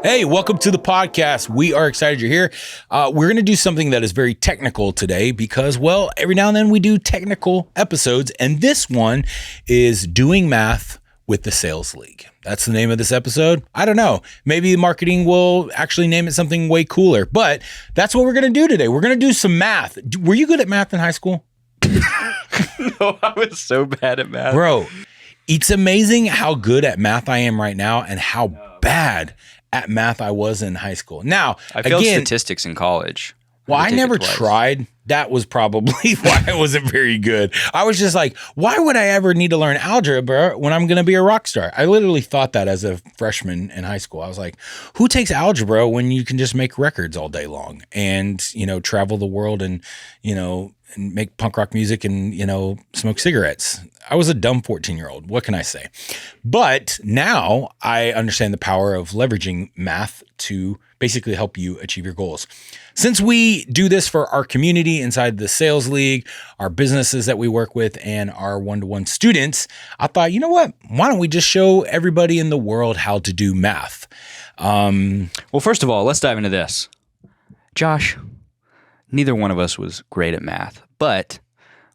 Hey, welcome to the podcast. We are excited you're here. We're going to do something that is very technical today because, well, every now and then we do technical episodes, and this one is doing math with the sales league. That's the name of this episode. I don't know. Maybe marketing will actually name it something way cooler, but that's what we're going to do today. We're going to do some math. Were you good at math in high school? No, I was so bad at math. Bro, it's amazing how good at math I am right now and how bad at math I was in high school. Now, I failed again, statistics in college. well, I never tried. That was probably why I wasn't very good. I was just like, why would I ever need to learn algebra when I'm going to be a rock star? I literally thought that as a freshman in high school. I was like, who takes algebra when you can just make records all day long and, travel the world and, and make punk rock music and, smoke cigarettes? I was a dumb 14-year-old. What can I say? But now I understand the power of leveraging math to basically help you achieve your goals. Since we do this for our community inside the sales league, our businesses that we work with, and our one-to-one students, I thought, you know what? Why don't we just show everybody in the world how to do math? Well, first of all, let's dive into this. Josh, neither one of us was great at math, but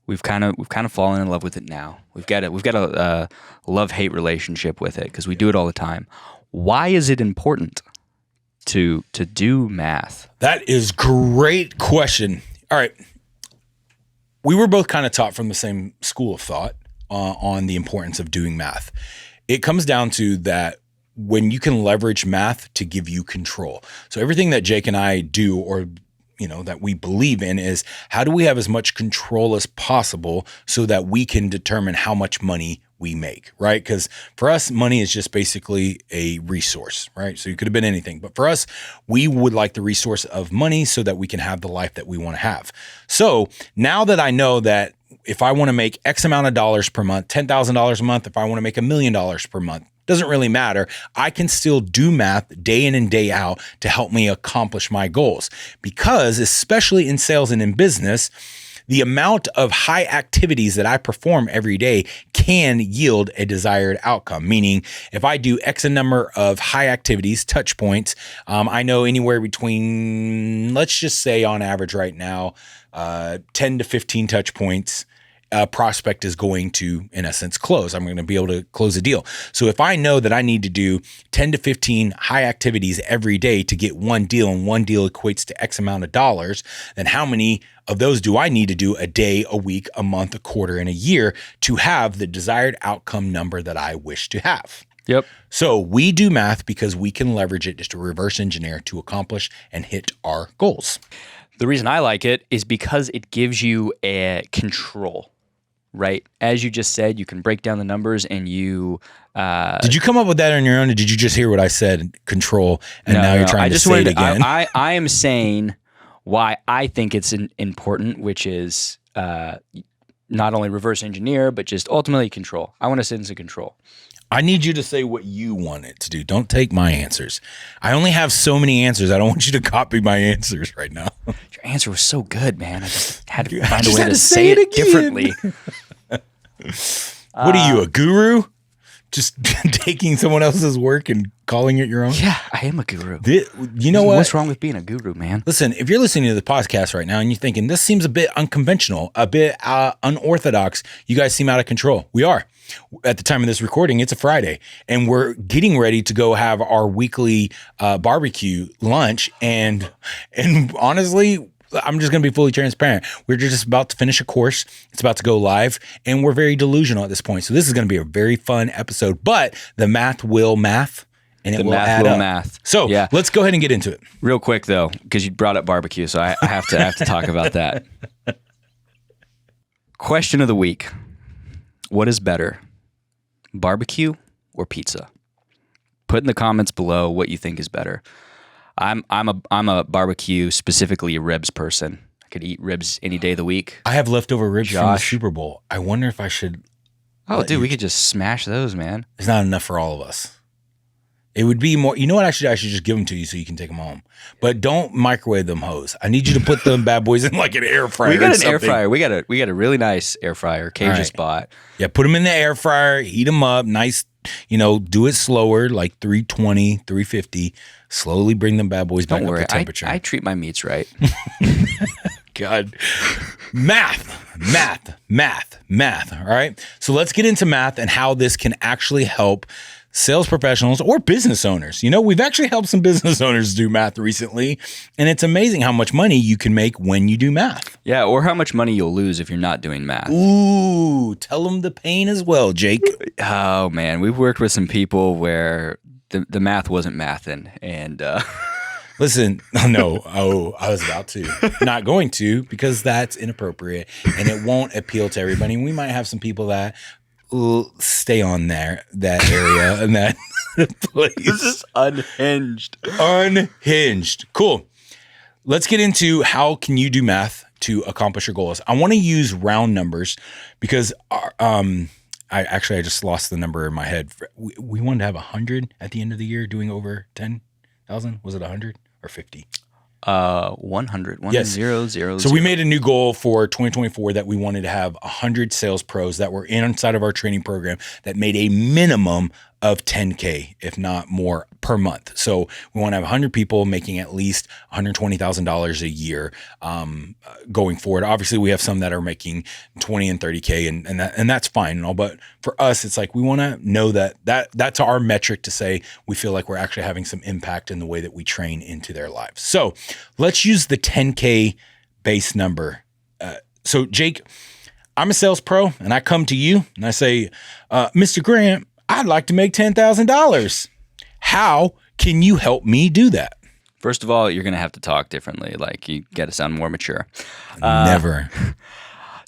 we've kind of fallen in love with it now. We've got a love-hate relationship with it because we do it all the time. Why is it important to do math? That is great question. All right. We were both kind of taught from the same school of thought on the importance of doing math. It comes down to that when you can leverage math to give you control. So everything that Jake and I do or that we believe in is how do we have as much control as possible so that we can determine how much money we make, right? Because for us, money is just basically a resource, right? So it could have been anything. But for us, we would like the resource of money so that we can have the life that we want to have. So now that I know that if I want to make X amount of dollars per month, $10,000 a month, if I want to make $1 million per month, doesn't really matter. I can still do math day in and day out to help me accomplish my goals. Because especially in sales and in business, the amount of high activities that I perform every day can yield a desired outcome. Meaning if I do X number of high activities, touch points, I know anywhere between, let's just say on average right now, 10 to 15 touch points, a prospect is going to, in essence, close. I'm going to be able to close a deal. So if I know that I need to do 10 to 15 high activities every day to get one deal, and one deal equates to X amount of dollars, then how many of those do I need to do a day, a week, a month, a quarter, and a year to have the desired outcome number that I wish to have? Yep. So we do math because we can leverage it just to reverse engineer to accomplish and hit our goals. The reason I like it is because it gives you a control. Right. As you just said, you can break down the numbers and you... Did you come up with that on your own or did you just hear what I said, control, and now you're trying to say it again? I am saying why I think it's important, which is not only reverse engineer, but just ultimately control. I want to sit into control. I need you to say what you want it to do. Don't take my answers. I only have so many answers. I don't want you to copy my answers right now. Your answer was so good, man. I just had to find a way to say it differently. What are you, a guru? Just taking someone else's work and calling it your own? Yeah, I am a guru. You know what? What's wrong with being a guru, man? Listen, if you're listening to the podcast right now and you're thinking, this seems a bit unconventional, a bit unorthodox, you guys seem out of control. We are. At the time of this recording, it's a Friday, and we're getting ready to go have our weekly barbecue lunch. And honestly, I'm just going to be fully transparent. We're just about to finish a course. It's about to go live, and we're very delusional at this point. So this is going to be a very fun episode, but the math will math, and it will add up. Math. So yeah, let's go ahead and get into it. Real quick, though, because you brought up barbecue, so I have to talk about that. Question of the week. What is better, barbecue or pizza? Put in the comments below what you think is better. I'm a barbecue, specifically a ribs person. I could eat ribs any day of the week. I have leftover ribs from the Super Bowl. I wonder if I should. Oh, dude, we could just smash those, man. It's not enough for all of us. It would be more. You know what? I should just give them to you so you can take them home. But don't microwave them, hoes. I need you to put them bad boys in like an air fryer. We got an air fryer. We got a really nice air fryer. Kay just bought. Yeah, put them in the air fryer. Heat them up. Nice do it slower, like 320, 350. Slowly bring them bad boys back Don't up worry, to temperature. I treat my meats right. God. Math. All right. So let's get into math and how this can actually help sales professionals or business owners. We've actually helped some business owners do math recently, and it's amazing how much money you can make when you do math. Yeah, or how much money you'll lose if you're not doing math. Ooh, tell them the pain as well, Jake. Oh, man. We've worked with some people where the math wasn't mathing, and Listen, no, I was about to. Not going to, because that's inappropriate and it won't appeal to everybody. We might have some people that will stay on that area and that place. This is unhinged. Unhinged. Cool. Let's get into how can you do math to accomplish your goals. I want to use round numbers because I just lost the number in my head. We wanted to have 100 at the end of the year doing over 10,000. Was it 100 or 50? 100. Yes. 0. So we made a new goal for 2024 that we wanted to have 100 sales pros that were inside of our training program that made a minimum of 10K, if not more, per month. So we want to have 100 people making at least $120,000 a year going forward. Obviously, we have some that are making 20 and 30K, and that's fine and all. But for us, it's like we want to know that's our metric to say we feel like we're actually having some impact in the way that we train into their lives. So let's use the 10K base number. So Jake, I'm a sales pro, and I come to you and I say, Mr. Grant, I'd like to make $10,000. How can you help me do that? First of all, you're going to have to talk differently. Like, you got to sound more mature. Never.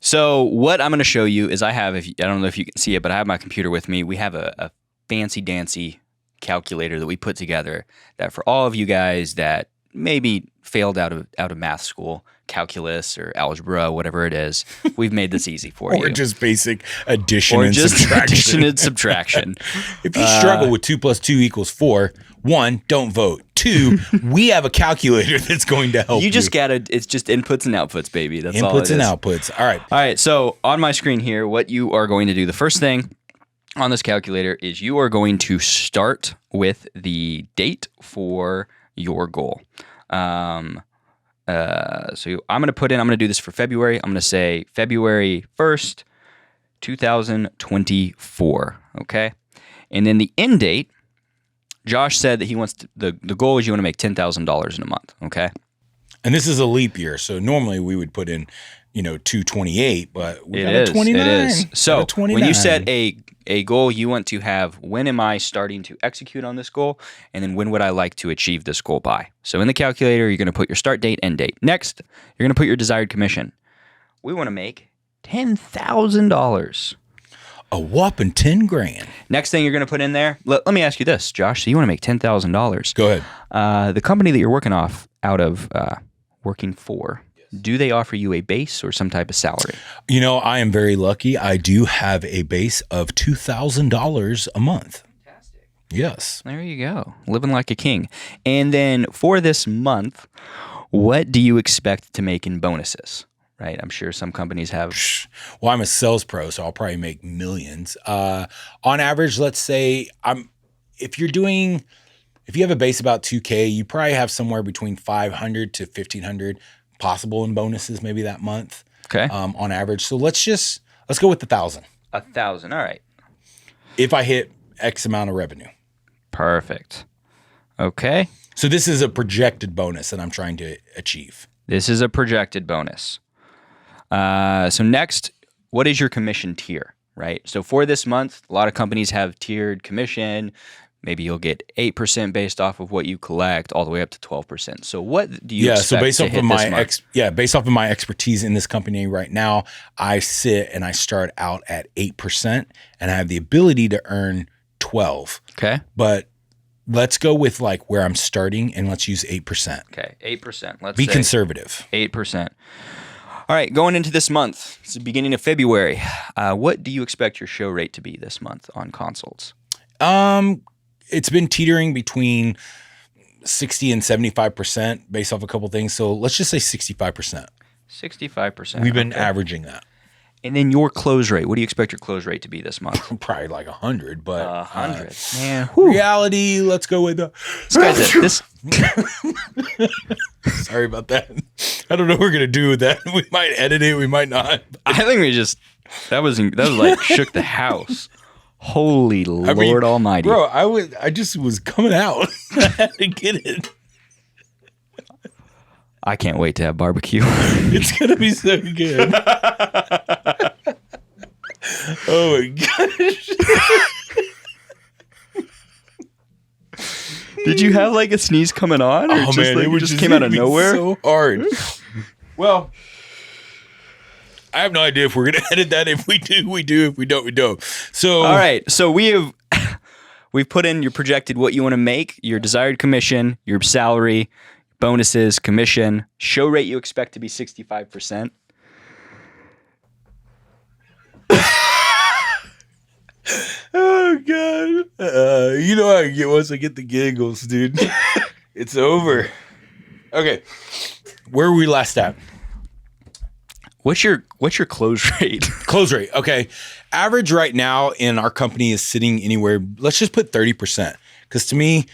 So what I'm going to show you is I don't know if you can see it, but I have my computer with me. We have a fancy dancy calculator that we put together that for all of you guys that maybe failed out of math school, calculus or algebra, whatever it is, we've made this easy for you. Or just basic addition and subtraction. If you struggle with 2 + 2 = 4, 1, don't vote. 2, we have a calculator that's going to help you. You just gotta, it's just inputs and outputs, baby. That's all it is. Inputs and outputs. All right. So on my screen here, what you are going to do, the first thing on this calculator is you are going to start with the date for your goal. So I'm going to do this for February. I'm going to say February 1st, 2024. Okay. And then the end date, Josh said that he wants the goal is you want to make $10,000 in a month. Okay. And this is a leap year. So normally we would put in, 228, but we got a 29. It is. So 29. when you set a goal, you want to have, when am I starting to execute on this goal? And then when would I like to achieve this goal by? So in the calculator, you're going to put your start date, end date. Next, you're going to put your desired commission. We want to make $10,000. A whopping 10 grand. Next thing you're going to put in there, let me ask you this, Josh. So you want to make $10,000. Go ahead. The company that you're working for, do they offer you a base or some type of salary? I am very lucky. I do have a base of $2,000 a month. Fantastic. Yes. There you go. Living like a king. And then for this month, what do you expect to make in bonuses? Right? I'm sure some companies have. Well, I'm a sales pro, so I'll probably make millions. On average, let's say if you have a base about 2K, you probably have somewhere between 500 to 1,500 possible in bonuses maybe that month. Okay. On average. So let's go with 1,000. 1,000. All right. If I hit X amount of revenue. Perfect. Okay. So this is a projected bonus that I'm trying to achieve. This is a projected bonus. So next, what is your commission tier, right? So for this month, a lot of companies have tiered commission. Maybe you'll get 8% based off of what you collect, all the way up to 12%. So what do you expect so based to off hit of this month? Based off of my expertise in this company right now, I sit and I start out at 8%, and I have the ability to earn 12. Okay. But let's go with like where I'm starting, and let's use 8%. Okay, 8%. Let's be say conservative. 8%. All right, going into this month, it's the beginning of February. What do you expect your show rate to be this month on consults? It's been teetering between 60 and 75% based off a couple things. So let's just say 65%. 65%. We've been averaging that. And then your close rate. What do you expect your close rate to be this month? Probably like 100, but 100. Man, reality, let's go with this. Sorry about that. I don't know what we're gonna do with that. We might edit it, we might not. I think we just that was like shook the house. Holy Lord Almighty, bro! I just was coming out. I had to get it. I can't wait to have barbecue. It's gonna be so good. Oh my gosh! Did you have like a sneeze coming on, or it just came out of nowhere? So hard. Well, I have no idea if we're gonna edit that. If we do, we do. If we don't, we don't. So all right. So we've put in your projected what you want to make, your desired commission, your salary, bonuses, commission, show rate you expect to be 65%. Oh God! You know how I get once I get the giggles, dude. It's over. Okay, where were we last at? What's your close rate? Close rate. Okay, average right now in our company is sitting anywhere. Let's just put 30%, because to me,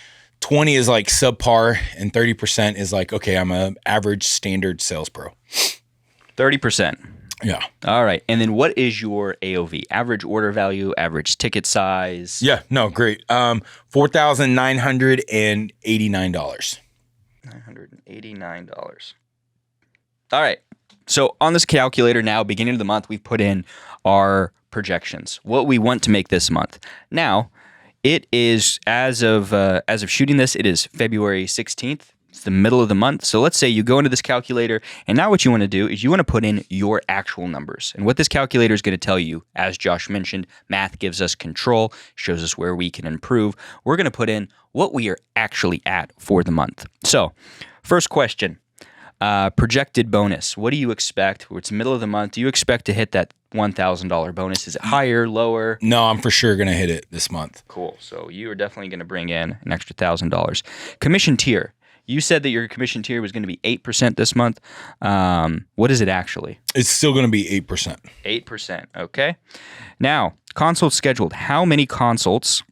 20 is like subpar, and 30% is like, okay, I'm a average standard sales pro. 30%. Yeah. All right. And then what is your AOV? Average order value, average ticket size? Yeah. No, great. $4,989. $989. All right. So on this calculator now, beginning of the month, we've put in our projections, what we want to make this month. Now, it is as of shooting this, it is February 16th. It's the middle of the month. So let's say you go into this calculator, and now what you want to do is you want to put in your actual numbers. And what this calculator is going to tell you, as Josh mentioned, math gives us control, shows us where we can improve. We're going to put in what we are actually at for the month. So first question, projected bonus. What do you expect? It's the middle of the month. Do you expect to hit that $1,000 bonus? Is it higher, lower? No, I'm for sure going to hit it this month. Cool. So you are definitely going to bring in an extra $1,000. Commission tier. You said that your commission tier was going to be 8% this month. What is it actually? It's still going to be 8%. 8%. Okay. Now, consults scheduled. How many consults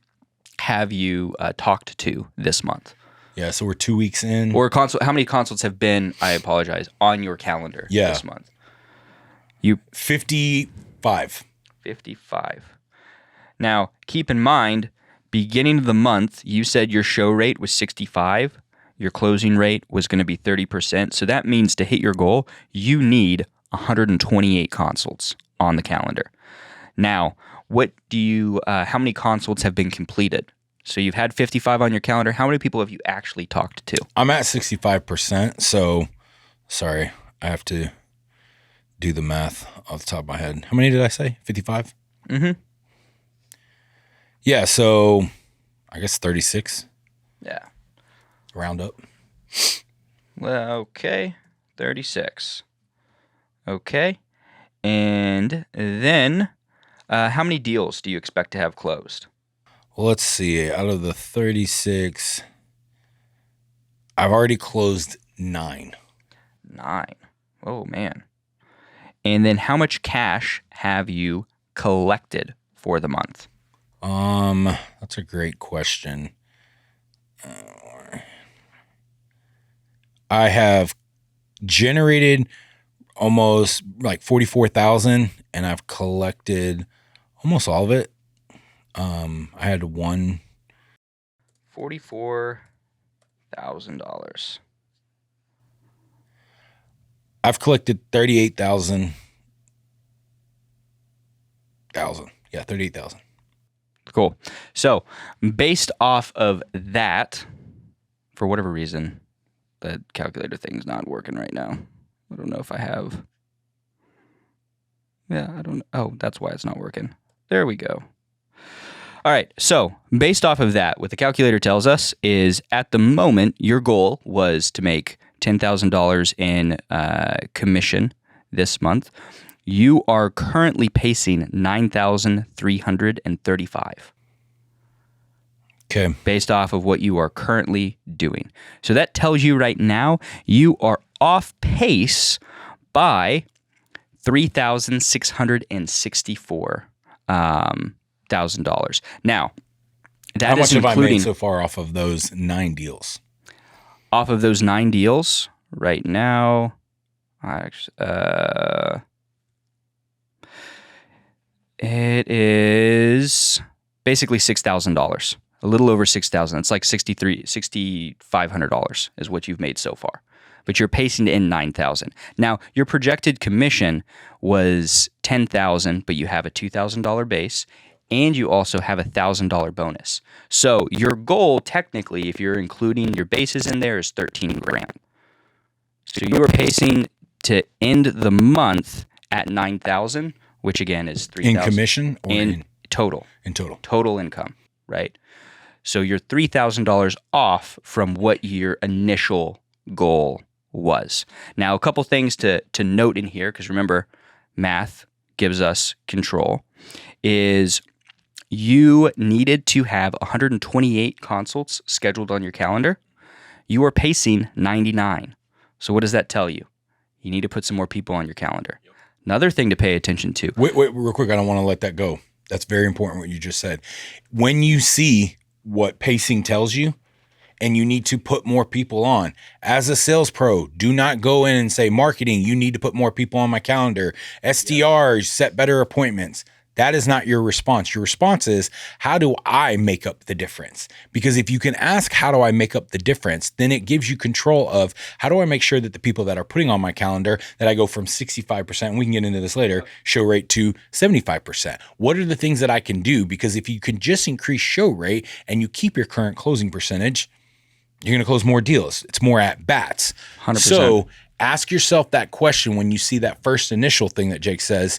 have you talked to this month? Yeah, so we're 2 weeks in. Or how many consults have been, I apologize, on your calendar this month? 55. 55. Now, keep in mind, beginning of the month, you said your show rate was 65. Your closing rate was going to be 30%. So that means to hit your goal, you need 128 consults on the calendar. Now, how many consults have been completed? So you've had 55 on your calendar. How many people have you actually talked to? I'm at 65%. So, sorry, I have to do the math off the top of my head. How many did I say? 55? Mm-hmm. Yeah, so I guess 36. Yeah. Round up. Well, okay. 36. Okay. And then how many deals do you expect to have closed? Well, let's see. Out of the 36, I've already closed 9. 9. Oh, man. And then how much cash have you collected for the month? That's a great question. I have generated almost like 44,000, and I've collected almost all of it. I had one. $44,000. I've collected 38,000. Yeah, 38,000. Cool. So based off of that, for whatever reason, the calculator thing's not working right now. I don't know if I have. Yeah, I don't. Oh, that's why it's not working. There we go. All right. So based off of that, what the calculator tells us is at the moment, your goal was to make $10,000 in commission this month. You are currently pacing 9,335. Okay. Based off of what you are currently doing. So that tells you right now you are off pace by $3,664,000. Now, that How much is have I including made so far off of those 9 deals? off of those 9 deals right now. It is basically $6,000, a little over $6,000. It's like $6,500 is what you've made so far. But you're pacing to end 9,000. Now, your projected commission was $10,000, but you have a $2,000 base, and you also have a $1,000 bonus. So your goal, technically, if you're including your bases in there, is 13 grand. So you are pacing to end the month at 9,000, which again is 3,000 in commission or in total. In Total income, right? So you're $3,000 off from what your initial goal was. Now, a couple things to note in here, because remember, math gives us control, is you needed to have 128 consults scheduled on your calendar. You are pacing 99. So what does that tell you? You need to put some more people on your calendar. Yep. Another thing to pay attention to. Wait, real quick. I don't want to let that go. That's very important what you just said. When you see what pacing tells you and you need to put more people on, as a sales pro, do not go in and say, marketing, you need to put more people on my calendar. SDRs, set better appointments. That is not your response. Your response is, how do I make up the difference? Because if you can ask, how do I make up the difference? Then it gives you control of, how do I make sure that the people that are putting on my calendar, that I go from 65%, and we can get into this later, show rate to 75%. What are the things that I can do? Because if you can just increase show rate and you keep your current closing percentage, you're going to close more deals. It's more at bats. 100%. So ask yourself that question when you see that first initial thing that Jake says,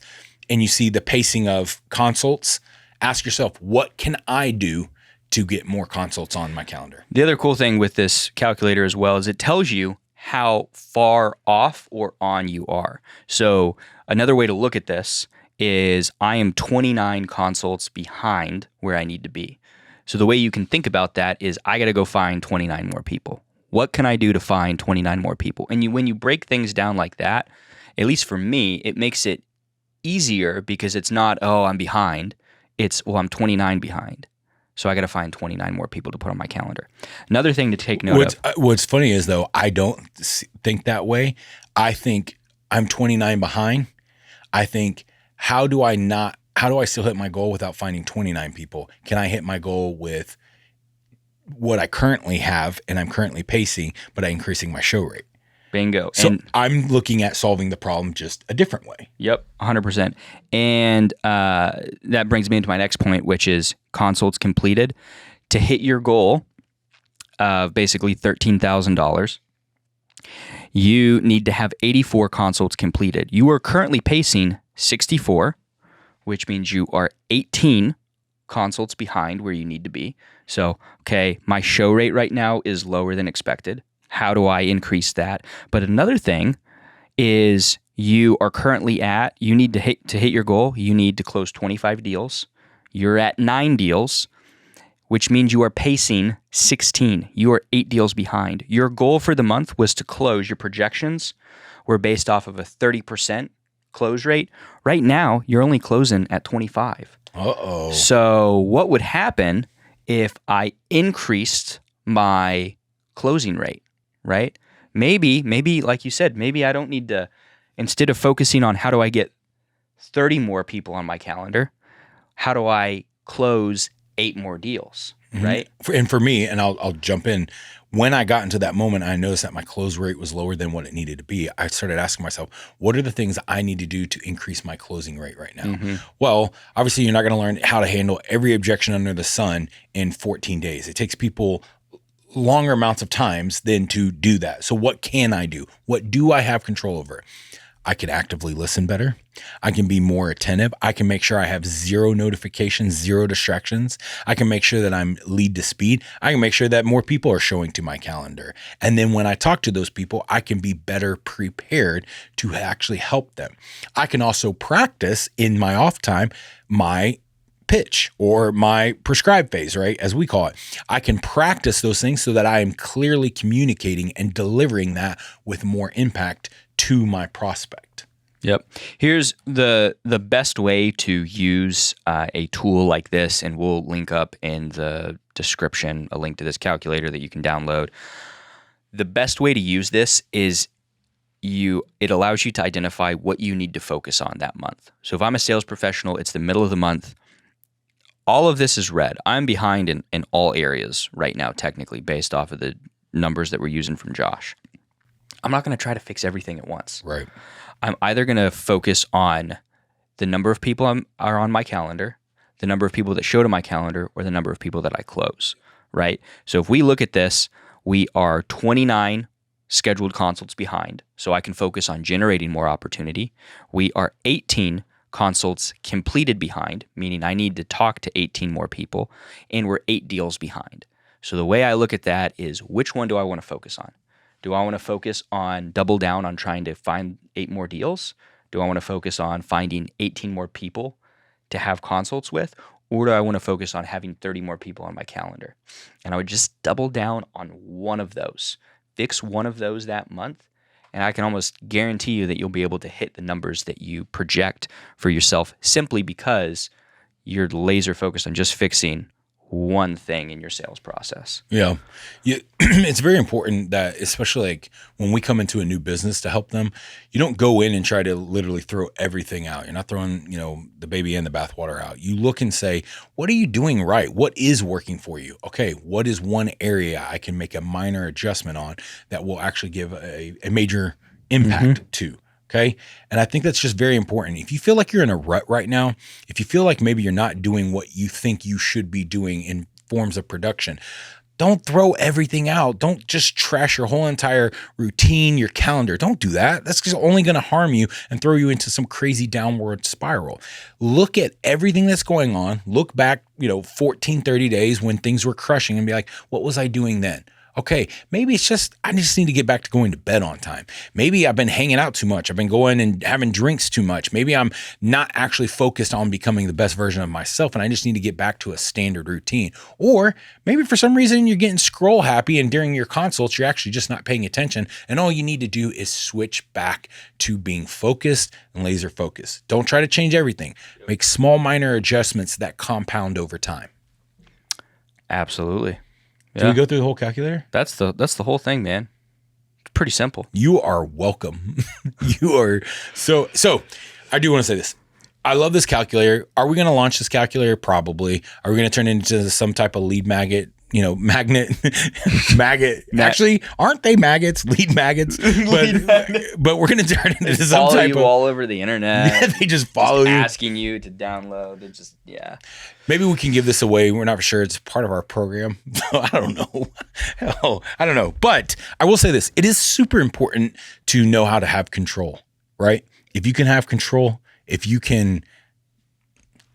and you see the pacing of consults. Ask yourself, what can I do to get more consults on my calendar? The other cool thing with this calculator as well is it tells you how far off or on you are. So another way to look at this is I am 29 consults behind where I need to be. So the way you can think about that is I got to go find 29 more people. What can I do to find 29 more people? And when you break things down like that, at least for me, it makes it easier because it's not, oh, I'm behind. It's, well, I'm 29 behind. So I got to find 29 more people to put on my calendar. Another thing to take note of. What's funny is, though, I don't think that way. I think I'm 29 behind. I think, how do I still hit my goal without finding 29 people? Can I hit my goal with what I currently have and I'm currently pacing, but I'm increasing my show rate? Bingo. So and I'm looking at solving the problem just a different way. Yep, 100%. And that brings me into my next point, which is consults completed. To hit your goal of basically $13,000, you need to have 84 consults completed. You are currently pacing 64, which means you are 18 consults behind where you need to be. So, okay, my show rate right now is lower than expected. How do I increase that? But another thing is you are currently you need to hit your goal, you need to close 25 deals. You're at 9 deals, which means you are pacing 16. You are 8 deals behind. Your goal for the month was to close. Your projections were based off of a 30% close rate. Right now, you're only closing at 25. Uh-oh. So what would happen if I increased my closing rate? Right? Maybe, like you said, maybe I don't need to, instead of focusing on how do I get 30 more people on my calendar, how do I close 8 more deals, right? And for me, and I'll jump in, when I got into that moment, I noticed that my close rate was lower than what it needed to be. I started asking myself, what are the things I need to do to increase my closing rate right now? Mm-hmm. Well, obviously you're not going to learn how to handle every objection under the sun in 14 days. It takes people longer amounts of times than to do that. So what can I do? What do I have control over? I can actively listen better. I can be more attentive. I can make sure I have 0 notifications, 0 distractions. I can make sure that I'm lead to speed. I can make sure that more people are showing to my calendar. And then when I talk to those people, I can be better prepared to actually help them. I can also practice in my off time, my pitch or my prescribe phase, right? As we call it. I can practice those things so that I am clearly communicating and delivering that with more impact to my prospect. Yep. Here's the best way to use a tool like this, and we'll link up in the description a link to this calculator that you can download. The best way to use this is it allows you to identify what you need to focus on that month. So if I'm a sales professional, it's the middle of the month. All of this is red. I'm behind in all areas right now, technically, based off of the numbers that we're using from Josh. I'm not going to try to fix everything at once. Right. I'm either going to focus on the number of people are on my calendar, the number of people that show to my calendar, or the number of people that I close, right? So if we look at this, we are 29 scheduled consults behind, so I can focus on generating more opportunity. We are 18 consults completed behind, meaning I need to talk to 18 more people, and we're 8 deals behind. So the way I look at that is, which one do I want to focus on? Do I want to focus on double down on trying to find 8 more deals? Do I want to focus on finding 18 more people to have consults with? Or do I want to focus on having 30 more people on my calendar? And I would just double down on one of those. Fix one of those that month, and I can almost guarantee you that you'll be able to hit the numbers that you project for yourself, simply because you're laser focused on just fixing one thing in your sales process. Yeah. It's very important that, especially like when we come into a new business to help them, you don't go in and try to literally throw everything out. You're not throwing, the baby and the bathwater out. You look and say, what are you doing right? What is working for you? Okay, what is one area I can make a minor adjustment on that will actually give a major impact to? Okay. And I think that's just very important. If you feel like you're in a rut right now, if you feel like maybe you're not doing what you think you should be doing in forms of production, don't throw everything out. Don't just trash your whole entire routine, your calendar. Don't do that. That's just only going to harm you and throw you into some crazy downward spiral. Look at everything that's going on. Look back, 14, 30 days when things were crushing and be like, what was I doing then? Okay, maybe it's just, I just need to get back to going to bed on time. Maybe I've been hanging out too much. I've been going and having drinks too much. Maybe I'm not actually focused on becoming the best version of myself, and I just need to get back to a standard routine. Or maybe for some reason you're getting scroll happy, and during your consults, you're actually just not paying attention. And all you need to do is switch back to being focused and laser focused. Don't try to change everything. Make small, minor adjustments that compound over time. Absolutely. Did we go through the whole calculator? That's the whole thing, man. It's pretty simple. You are welcome. You are so I do want to say this. I love this calculator. Are we going to launch this calculator? Probably. Are we going to turn it into some type of lead magnet? Magnet. Actually, aren't they maggots? Lead maggots. But we're going to turn it into some type of. Follow you all over the internet. Yeah, they just follow you, asking you to download. It just Maybe we can give this away. We're not sure it's part of our program. I don't know. Hell, I don't know. But I will say this: it is super important to know how to have control, right? If you can have control, if you can,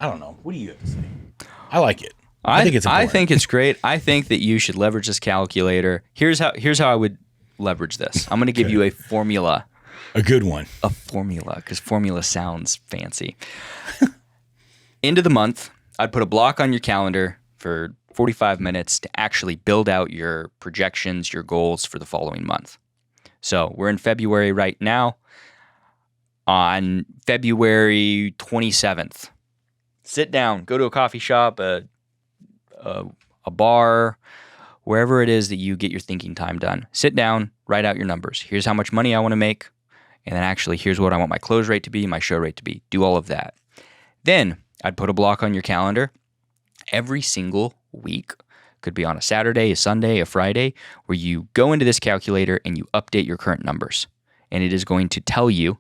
I don't know. What do you have to say? I like it. I think it's important. I think it's great. I think that you should leverage this calculator. Here's how I would leverage this. I'm going to give you a formula. A good one. A formula, because formula sounds fancy. End of the month, I'd put a block on your calendar for 45 minutes to actually build out your projections, your goals for the following month. So we're in February right now. On February 27th, sit down, go to a coffee shop, a bar, wherever it is that you get your thinking time done. Sit down, write out your numbers. Here's how much money I want to make. And then actually, here's what I want my close rate to be, my show rate to be. Do all of that. Then I'd put a block on your calendar every single week. Could be on a Saturday, a Sunday, a Friday, where you go into this calculator and you update your current numbers. And it is going to tell you,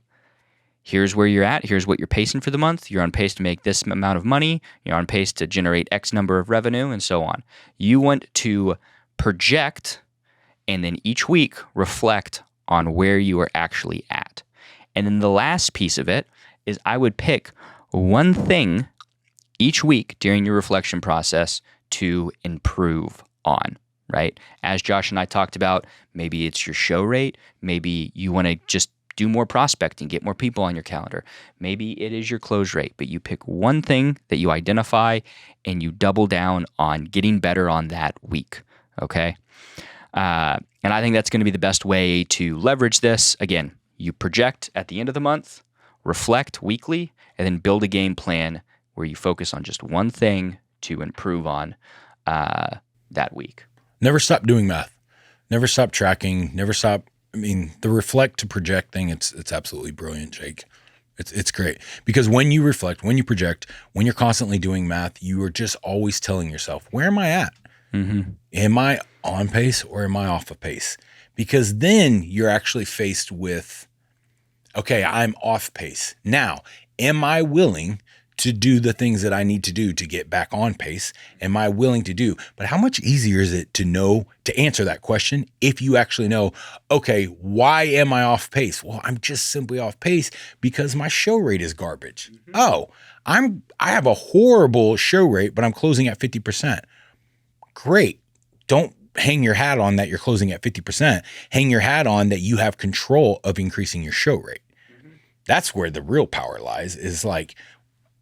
here's where you're at. Here's what you're pacing for the month. You're on pace to make this amount of money. You're on pace to generate X number of revenue, and so on. You want to project and then each week reflect on where you are actually at. And then the last piece of it is I would pick one thing each week during your reflection process to improve on, right? As Josh and I talked about, maybe it's your show rate. Maybe you want to just do more prospecting, get more people on your calendar. Maybe it is your close rate, but you pick one thing that you identify and you double down on getting better on that week, okay? And I think that's going to be the best way to leverage this. Again, you project at the end of the month, reflect weekly, and then build a game plan where you focus on just one thing to improve on that week. Never stop doing math. Never stop tracking. Never stop. I mean, the reflect to project thing, it's absolutely brilliant, Jake. It's great because when you reflect, when you project, when you're constantly doing math, you are just always telling yourself, where am I at? Mm-hmm. Am I on pace or am I off of pace? Because then you're actually faced with, okay, I'm off pace. Now, am I willing to do the things that I need to do to get back on pace? Am I willing to do? But how much easier is it to answer that question if you actually know, okay, why am I off pace? Well, I'm just simply off pace because my show rate is garbage. Mm-hmm. Oh, I have a horrible show rate, but I'm closing at 50%. Great. Don't hang your hat on that you're closing at 50%. Hang your hat on that you have control of increasing your show rate. Mm-hmm. That's where the real power lies, is like,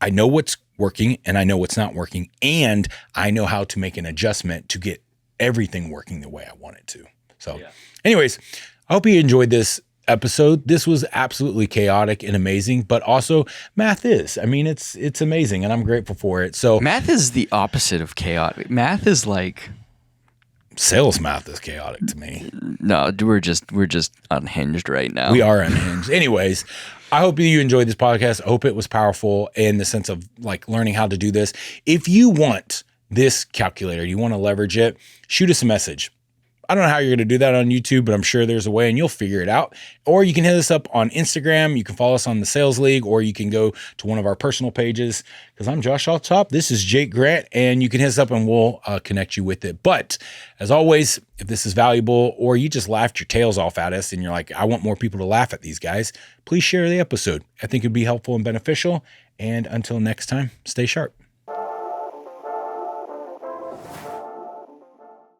I know what's working and I know what's not working, and I know how to make an adjustment to get everything working the way I want it to. So anyways, I hope you enjoyed this episode. This was absolutely chaotic and amazing, but also math is. I mean, it's amazing and I'm grateful for it. So math is the opposite of chaotic. Math is like sales math is chaotic to me. No, we're just unhinged right now. We are unhinged. Anyways, I hope you enjoyed this podcast. I hope it was powerful in the sense of like learning how to do this. If you want this calculator, you want to leverage it, shoot us a message. I don't know how you're going to do that on YouTube, but I'm sure there's a way and you'll figure it out. Or you can hit us up on Instagram. You can follow us on the Sales League, or you can go to one of our personal pages, because I'm Josh Alltop. This is Jake Grant, and you can hit us up and we'll connect you with it. But as always, if this is valuable or you just laughed your tails off at us and you're like, I want more people to laugh at these guys, please share the episode. I think it'd be helpful and beneficial. And until next time, stay sharp.